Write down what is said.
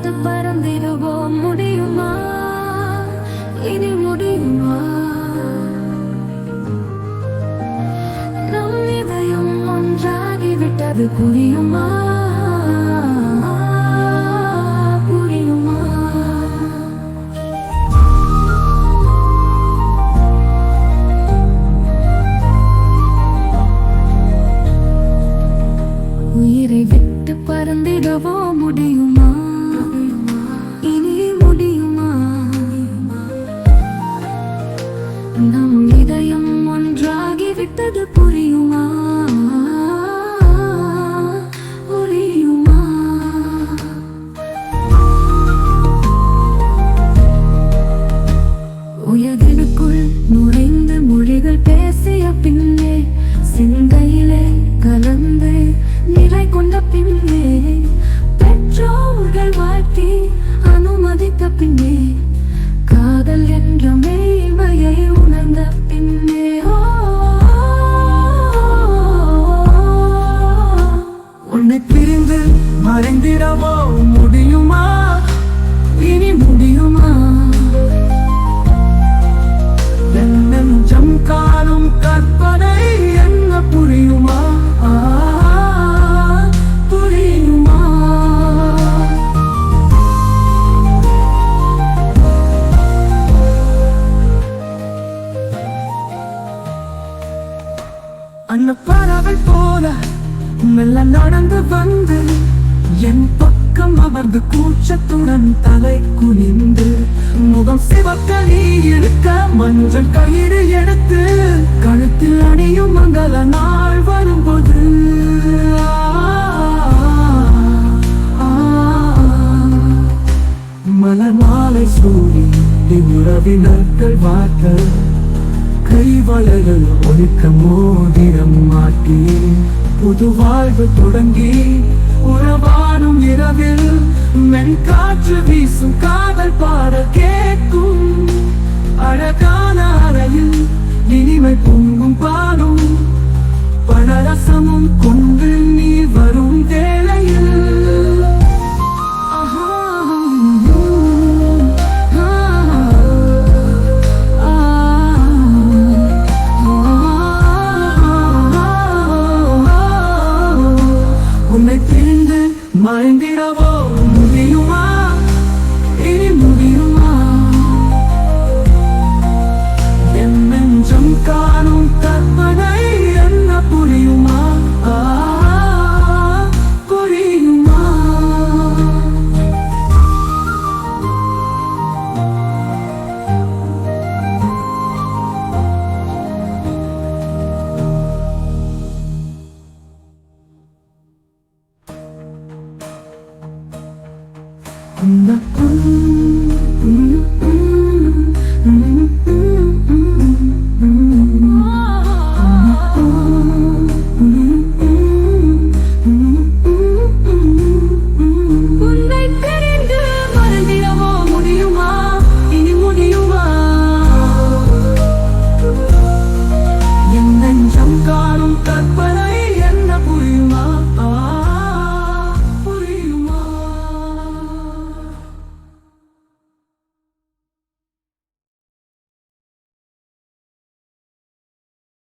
விட்டு பறந்திடுவோம் முடியுமா இனி முடியுமா நம் இதயம் ஒன்றாகிவிட்டது புரியுமா புரியுமா உயிரை விட்டு பறந்திடவோ முடியுமா இனி முடியுமா நம் இதயம் ஒன்றாகிவிட்டது புரியுமா புரியுமா உயர்வினுக்குள் நுழைந்து மொழிகள் பேசிய பின்னே சிந்தையிலே கலந்து நிலை கொண்ட பின்னே பெற்றோர்கள் வாழ்த்தி அனுமதித்த பின்னே காதல் என்ற மெய்மையை உணர்ந்த பின்னே உன்னை பிரிந்து மறைந்திடவோ முடியுமா இனி முடியுமா நெஞ்சம் காணும் கற்பனை என்ன புரியுமா புரியுமா அந்த பறவை போல மெல்ல நடந்து வந்து என் பக்கம் அமர்ந்து கூச்சத்துடன் தலை குனிந்து முகம் சிவக்க நீ இருக்க மஞ்சள் கயிறு எடுத்து கழுத்தில் அணியும் மங்கள நாள் வரும்போது மலர் மாலை சூடி உறவினர்கள் வார்த்த கைவளைகள் ஒழிக்க மோதிரம் மாட்டி புது வாழ்வு தொடங்கி உறவாடும் இரவில் மென்காற்று வீசும் காதல் பாட கேட்கும் அழகான அறையில் இனிமை பொங்கும் பாலும் பணரசமும் கொண்டு நீ வரும் வேளையில் உன்னை பிரிந்து மறைந்திடவோ முடியுமா இனி முடியுமா என் நெஞ்சம் காணும் கற்பனை என்ன புரியுமா புரியுமா Mm-hmm.